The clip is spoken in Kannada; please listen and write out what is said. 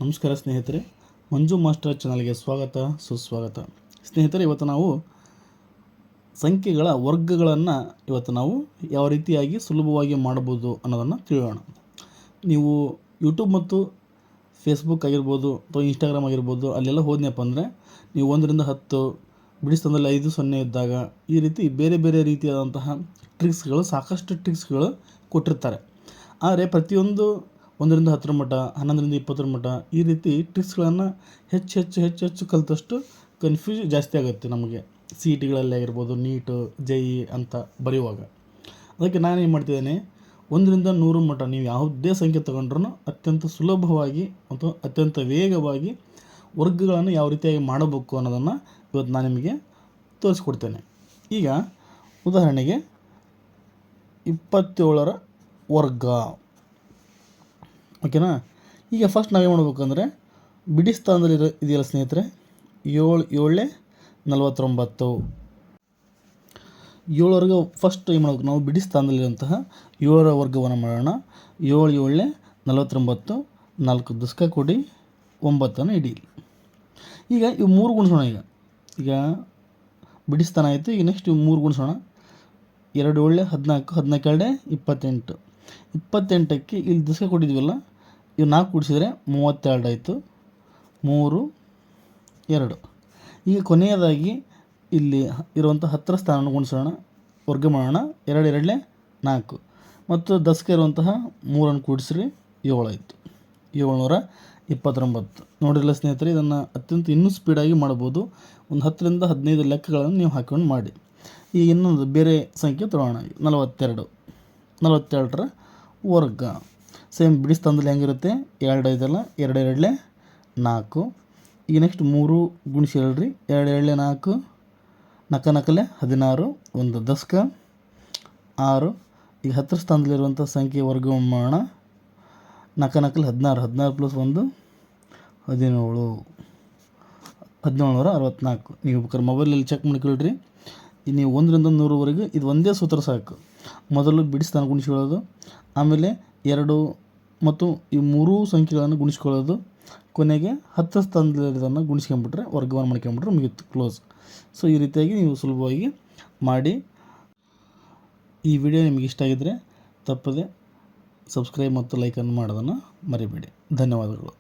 ನಮಸ್ಕಾರ ಸ್ನೇಹಿತರೆ, ಮಂಜು ಮಾಸ್ಟರ್ ಚಾನಲ್ಗೆ ಸ್ವಾಗತ ಸುಸ್ವಾಗತ. ಸ್ನೇಹಿತರೆ, ಇವತ್ತು ನಾವು ಸಂಖ್ಯೆಗಳ ವರ್ಗಗಳನ್ನು ನಾವು ಯಾವ ರೀತಿಯಾಗಿ ಸುಲಭವಾಗಿ ಮಾಡಬಹುದು ಅನ್ನೋದನ್ನು ತಿಳಿಯೋಣ. ನೀವು ಯೂಟ್ಯೂಬ್ ಮತ್ತು ಫೇಸ್ಬುಕ್ ಆಗಿರ್ಬೋದು ಅಥವಾ ಇನ್ಸ್ಟಾಗ್ರಾಮ್ ಆಗಿರ್ಬೋದು, ಅಲ್ಲೆಲ್ಲ ಹೋದ್ನಪ್ಪ ಅಂದರೆ ನೀವು 1 ರಿಂದ 10 ಬಿಡಿಸ್ತಂದಲ್ಲಿ 5 0 ಇದ್ದಾಗ ಈ ರೀತಿ ಬೇರೆ ಬೇರೆ ರೀತಿಯಾದಂತಹ ಟ್ರಿಕ್ಸ್ಗಳು, ಸಾಕಷ್ಟು ಟ್ರಿಕ್ಸ್ಗಳು ಕೊಟ್ಟಿರ್ತಾರೆ. ಆದರೆ ಪ್ರತಿಯೊಂದು 1 ರಿಂದ 10 ಮಟ್ಟ, 11 ರಿಂದ 20 ಮಟ್ಟ ಈ ರೀತಿ ಟ್ರಿಕ್ಸ್ಗಳನ್ನು ಹೆಚ್ಚು ಕಲಿತಷ್ಟು ಕನ್ಫ್ಯೂಸ್ ಜಾಸ್ತಿ ಆಗುತ್ತೆ ನಮಗೆ. ಸಿ ಇ ಟಿಗಳಲ್ಲಿ ಆಗಿರ್ಬೋದು, ನೀಟು, JEE ಅಂತ ಬರೆಯುವಾಗ. ಅದಕ್ಕೆ ನಾನೇನು ಮಾಡ್ತಿದ್ದೇನೆ, 1 ರಿಂದ 100 ಮಟ್ಟ ನೀವು ಯಾವುದೇ ಸಂಖ್ಯೆ ತೊಗೊಂಡ್ರೂ ಅತ್ಯಂತ ಸುಲಭವಾಗಿ ಮತ್ತು ಅತ್ಯಂತ ವೇಗವಾಗಿ ವರ್ಗಗಳನ್ನು ಯಾವ ರೀತಿಯಾಗಿ ಮಾಡಬೇಕು ಅನ್ನೋದನ್ನು ಇವತ್ತು ನಾನು ನಿಮಗೆ ತೋರಿಸ್ಕೊಡ್ತೇನೆ. ಈಗ ಉದಾಹರಣೆಗೆ 27ರ ವರ್ಗ, ಓಕೆನಾ. ಈಗ ಫಸ್ಟ್ ನಾವೇನು ಮಾಡಬೇಕಂದ್ರೆ, ಬಿಡಿ ಸ್ಥಾನದಲ್ಲಿ ಇದೆಯಲ್ಲ ಸ್ನೇಹಿತರೆ, 7 7 49. 7 ಫಸ್ಟ್ ಏನು ಮಾಡಬೇಕು, ನಾವು ಬಿಡಿ ಸ್ಥಾನದಲ್ಲಿರುವಂತಹ 7ರ ವರ್ಗವನ್ನು ಮಾಡೋಣ. 7 7 49, 4 ದಸ್ಕ ಕೊಡಿ, 9 ಇಡಿ. ಈಗ ಇವು 3 ಗುಣಿಸೋಣ. ಈಗ ಬಿಡಿ ಸ್ಥಾನ ಆಯಿತು. ಈಗ ನೆಕ್ಸ್ಟ್ ಇವು 3 ಗುಣಿಸೋಣ. 2 7 14, 14 28. 28ಕ್ಕೆ ಇಲ್ಲಿ ದಸ್ಕ ಕೊಟ್ಟಿದ್ವಲ್ಲ, ಇವು 4 ಕೂಡಿಸಿದರೆ 32 ಆಯಿತು. 3 2. ಈಗ ಕೊನೆಯದಾಗಿ ಇಲ್ಲಿ ಇರುವಂಥ 10ರ ಸ್ಥಾನವನ್ನು ಗುಣಿಸೋಣ, ವರ್ಗ ಮಾಡೋಣ. 2 2 4 ಮತ್ತು ದಸ್ಕ ಇರುವಂತಹ 3 ಕೂಡಿಸ್ರಿ, 7 ಆಯಿತು. 729. ನೋಡಿರಲ್ಲ ಸ್ನೇಹಿತರೆ, ಇದನ್ನು ಅತ್ಯಂತ ಇನ್ನೂ ಸ್ಪೀಡಾಗಿ ಮಾಡ್ಬೋದು. ಒಂದು 10 ರಿಂದ 15 ಲೆಕ್ಕಗಳನ್ನು ನೀವು ಹಾಕೊಂಡು ಮಾಡಿ. ಈಗ ಇನ್ನೊಂದು ಬೇರೆ ಸಂಖ್ಯೆ ತೊಗೊಳ್ಳೋಣ. 42. 42ರ ವರ್ಗ ಸೇಮ್ ಬಿಡಿ ಸ್ಥಾನದಲ್ಲಿ ಹೆಂಗಿರುತ್ತೆ, 2 ಇದೆಲ್ಲ, 2 2 4. ಈಗ ನೆಕ್ಸ್ಟ್ 3 ಗುಣಿಸಿ ಹೇಳ್ರಿ, 2 2 4, 4 4 16, 1 ದಸ್ಕ 6. ಈಗ 10ರ ಸ್ಥಾನದಲ್ಲಿರುವಂಥ ಸಂಖ್ಯೆ ವರ್ಗವನ್ನು ಮಾಡೋಣ. 4 4 16, 16 ಪ್ಲಸ್ 1 17, 1764. ನೀವು ಬೇಕಾದ್ರೆ ಮೊಬೈಲಲ್ಲಿ ಚೆಕ್ ಮಾಡ್ಕೊಳ್ರಿ. ನೀವು 1 ರಿಂದ 100ವರೆಗೆ ಇದು ಒಂದೇ ಸೂತ್ರ ಸಾಕು. ಮೊದಲು ಬಿಡಿ ಸ್ಥಾನ ಗುಣಿಸ್ಕೊಳ್ಳೋದು, ಆಮೇಲೆ 2 ಮತ್ತು ಈ 3 ಸಂಖ್ಯೆಗಳನ್ನು ಗುಣಿಸ್ಕೊಳ್ಳೋದು, ಕೊನೆಗೆ 10ರ ಸ್ಥಾನದಲ್ಲಿರೋದನ್ನು ಗುಣಿಸ್ಕೊಂಬಿಟ್ರೆ, ವರ್ಗವನ್ನು ಮಾಡ್ಕೊಂಬಿಟ್ರೆ ಮುಗಿತು, ಕ್ಲೋಸ್. ಸೊ ಈ ರೀತಿಯಾಗಿ ನೀವು ಸುಲಭವಾಗಿ ಮಾಡಿ. ಈ ವಿಡಿಯೋ ನಿಮಗೆ ಇಷ್ಟ ಆಗಿದ್ದರೆ ತಪ್ಪದೆ ಸಬ್ಸ್ಕ್ರೈಬ್ ಮತ್ತು ಲೈಕನ್ನು ಮಾಡೋದನ್ನು ಮರಿಬೇಡಿ. ಧನ್ಯವಾದಗಳು.